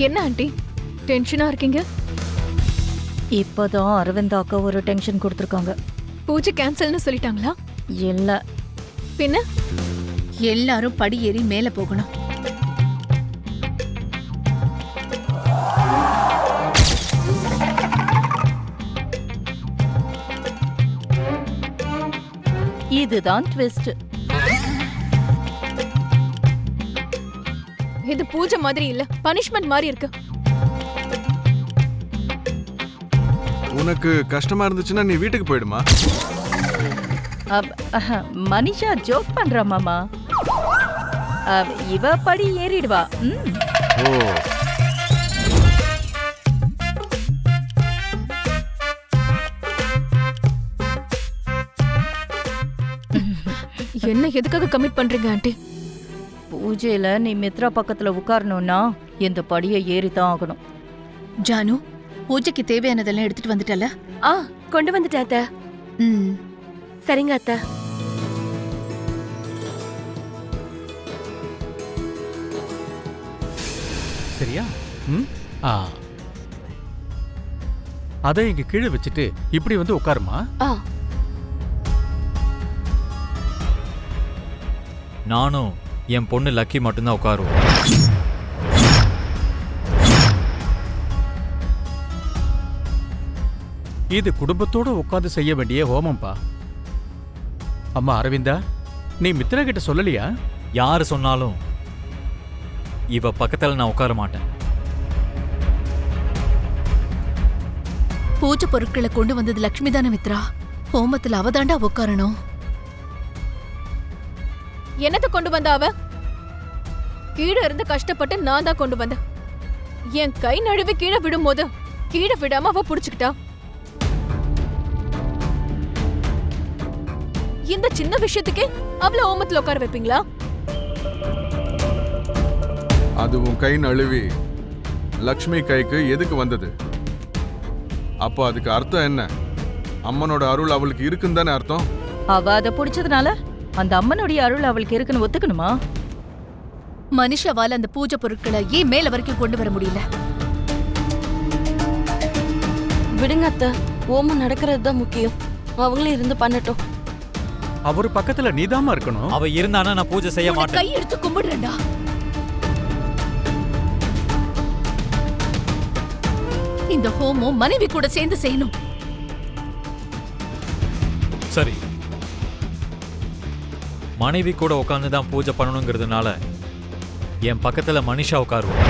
என்ன ஆண்டி டென்ஷனா இருக்கீங்க? இப்போதான் அரவிந்த் அக்கா ஒரு டென்ஷன் கொடுத்துருக்காங்க. பூஜை கேன்சல்னு சொல்லிட்டாங்களா? இல்ல, பின்ன எல்லாரும் படி ஏறி மேல போகணும். இதுதான் ட்விஸ்ட். இது பூஜை மாதிரி இல்ல, பனிஷ்மெண்ட் மாதிரி இருக்கு. உனக்கு கஷ்டமா இருந்துச்சுன்னா நீ வீட்டுக்கு போயிடுமா. மனிஷா ஜோக் பண்றா மாமா. இவ படி ஏறிடுவா. ஓ, என்ன எதுக்காக கமிட் பண்றீங்க ஆண்டி? பூஜையில நீ மித்ரா பக்கத்துல உட்காரணும்னா இந்த படியை ஏறிதான் ஆகணும். ஜானு, பூஜைக்கு தேவையானதெல்லாம் எடுத்துட்டு வந்துட்டல? கொண்டு வந்துட்டேன் அத்தை. சரிங்க அத்தை. சரியா? அதை இங்க கீழே வச்சுட்டு இப்படி வந்து உட்காருமா. நானும் என் பொண்ணு லக்கி மட்டும்தான் உட்காருவோம். இது குடும்பத்தோட உட்கார்ந்து செய்ய வேண்டிய ஹோமம்பா. அம்மா அரவிந்தா, நீ மித்ரா கிட்ட சொல்லலையா? யாரு சொன்னாலும் இவ பக்கத்துல நான் உட்கார மாட்டேன். பூஜை பொருட்களை கொண்டு வந்தது லட்சுமி தானே மித்ரா. ஹோமத்துல அவதாண்டா உட்காரணும். என்னத்த கொண்டு வந்த அவ? கீழே இருந்து கஷ்டப்பட்டு நான் தான் கொண்டு வந்தேன். என் கை நழுவி கீழே விடும்போது கீழே விடாம அவ புடிச்சுக்கிட்டா. இந்த சின்ன விஷயத்துக்கே அவளை ஓமத்துல உட்கார வைப்பீங்களா? அதுவும் கை நழுவி லக்ஷ்மி கைக்கு எதுக்கு வந்தது? அப்போ அதுக்கு அர்த்தம் என்ன? அம்மனோட அருள் அவளுக்கு இருக்குன்னு தானே அர்த்தம். அவ அதை பிடிச்சதுனால அந்த அம்மனுடைய அருள் அவளுக்கு இருக்குன்னு ஒத்துக்கணுமா? மனுஷாவால அந்த பூஜை பொருட்களை ஏன் மேல வரைக்கும் கொண்டு வர முடியல? விடுங்க அத்தை, ஓமம் நடக்கிறது தான் முக்கியம். அவங்களே இருந்து பண்ணட்டும். அவரு பக்கத்துல நீதாமா இருக்கணும். அவ இருந்தானா நான் பூஜை செய்ய மாட்டேன். கை எடுத்து கும்பிடுறேன்டா. இந்த ஹோமம் மனைவி கூட சேர்ந்து செய்யணும். சரி, மனைவி கூட உட்காந்து தான் பூஜை பண்ணணுங்கிறதுனால என் பக்கத்துல மனிஷா உட்காருவோம்.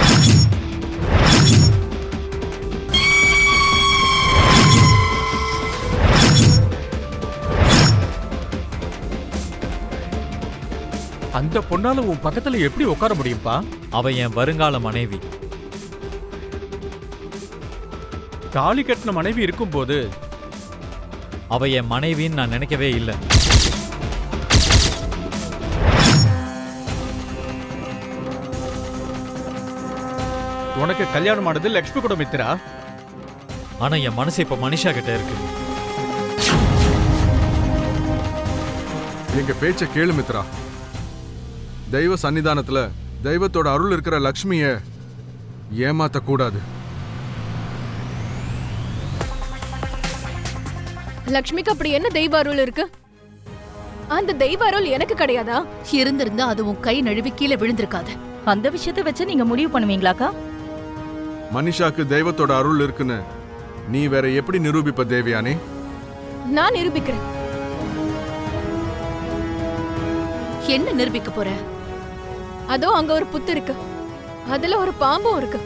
அந்த பொண்ணால உன் பக்கத்துல எப்படி உட்கார முடியும்பா? அவ என் வருங்கால மனைவி. தாலி கட்டின மனைவி இருக்கும்போது அவ என் மனைவின்னு நான் நினைக்கவே இல்லை. உனக்கு கல்யாணம் ஆனது லட்சுமி கூட மித்ரா. ஆனா என் மனசு இப்ப மனிஷா கிட்ட இருக்கு. எங்க பேச்ச கேளு மித்ரா. தெய்வ சன்னிதானத்துல தெய்வத்தோட அருள் இருக்கிற லக்ஷ்மிய ஏமாத்த கூடாது. லக்ஷ்மிக்கு அப்படி என்ன தெய்வ அருள் இருக்கு? அந்த தெய்வ அருள் எனக்கு கிடையாதா? இருந்திருந்தா அது உன் கை நழுவி கீழே விழுந்திருக்காது. அந்த விஷயத்தை வச்சு நீங்க முடிவு பண்ணுவீங்களாக்கா? மனிஷாக்கு தெய்வத்தோட அருள் இருக்குன்னு நீ வேற எப்படி நிரூபிப்ப தேவியானே? நான் நிரூபிக்கிறேன். என்ன நிரூபிக்க போற? அதோ அங்க ஒரு புத்து இருக்கு, அதுல ஒரு பாம்பும் இருக்கு.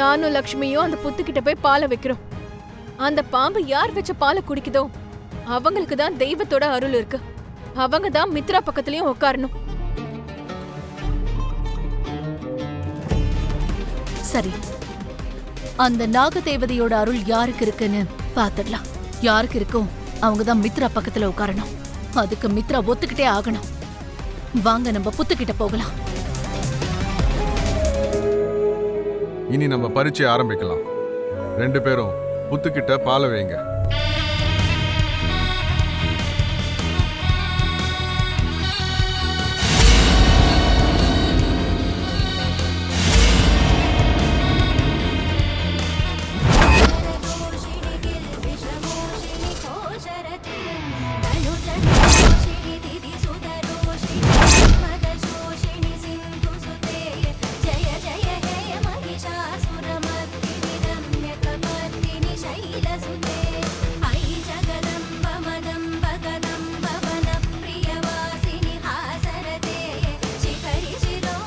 நானும் லக்ஷ்மியும் அந்த புத்து கிட்ட போய் பாலை வைக்கிறோம். அந்த பாம்பு யார் வச்ச பாலை குடிக்குதோ அவங்களுக்கு தான் தெய்வத்தோட அருள் இருக்கு. அவங்க தான் மித்ரா பக்கத்துலயும் உட்காரணும். சரி, அந்த நாக தேவதையோட அருள் யாருக்கு இருக்குன்னு பாத்துடலாம். யாருக்கு இருக்கும் அவங்க தான் மித்ரா பக்கத்துல உட்காரணும். அதுக்கு மித்ரா ஒத்துக்கிட்டே ஆகணும். வாங்க நம்ம புத்துக்கிட்ட போகலாம். இனி நம்ம பரீட்சை ஆரம்பிக்கலாம். 2 பேரும் புத்துக்கிட்ட பாலை வைங்க.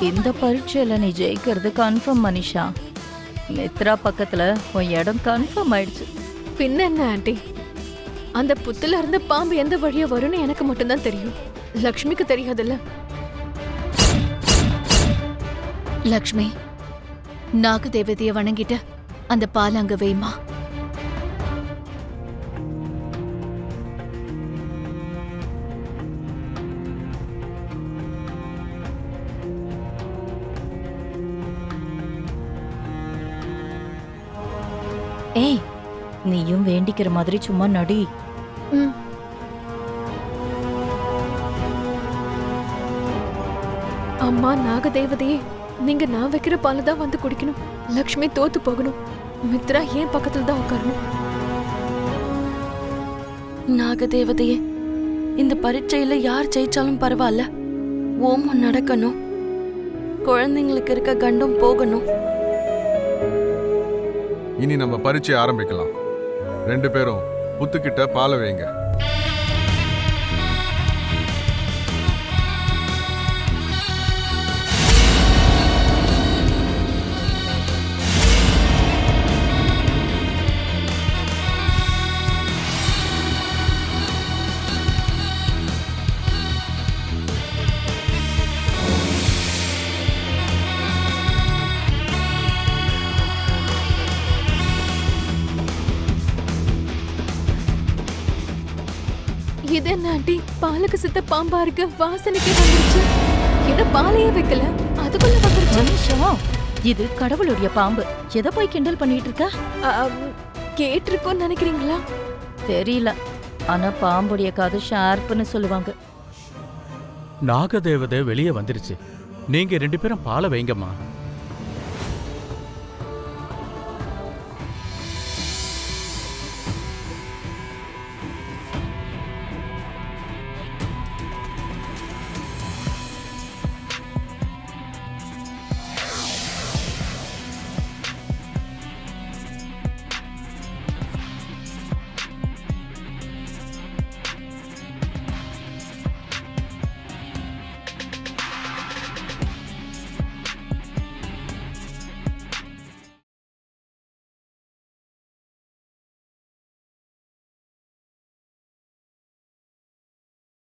இந்த பரீட்சையில நீ ஜெயிக்கிறது கன்ஃபார்ம் மனிஷா. மித்ரா பக்கத்துல உன் இடம் கன்ஃபார்ம் ஆயிடுச்சு. பின்ன என்ன ஆண்டி, அந்த புத்துல இருந்து பாம்பு எந்த வழியா வரும்னு எனக்கு மட்டும்தான் தெரியும். லக்ஷ்மிக்கு தெரியாதுல்ல. லக்ஷ்மி, நாக தேவதைய வணங்கிட்டு அந்த பால் அங்க வைமா. ஏய், நீயும் வேண்டிக்கிற மாதிரி சும்மா நடி. ம். அம்மா நாகதேவதையே, நீங்க நான் வைக்கிற பாலை தான் வந்து குடிக்கணும். லக்ஷ்மி தோத்து போகணும். மித்ரா ஏன் பக்கத்துல தான் உட்காரணும். நாகதேவதையே, இந்த பரீட்சையில யார் ஜெயிச்சாலும் பரவாயில்ல, ஓமம் நடக்கணும். குழந்தைங்களுக்கு இருக்க கண்டம் போகணும். இனி நம்ம பரீட்சை ஆரம்பிக்கலாம். 2 பேரும் புத்துக்கிட்ட பாலை வைங்க. இது என்ன ஆண்டி, பாலுக்கு சித்த பாம்பா இருக்கு. வாசனைக்கே வந்துருச்சு. என்ன பாலையே வைக்கல, அதுக்குள்ள வந்துருச்சு. மனிஷா, இது கடவுளுடைய பாம்பு. எதை போய் கிண்டல் பண்ணிட்டு இருக்க? கேட்டிருக்கோன்னு நினைக்கிறீங்களா? தெரியல, ஆனா பாம்புடைய காது ஷார்ப்னு சொல்லுவாங்க. நாகதேவதை வெளியே வந்துருச்சு. நீங்க 2 பேரும் பாலை வைங்கம்மா.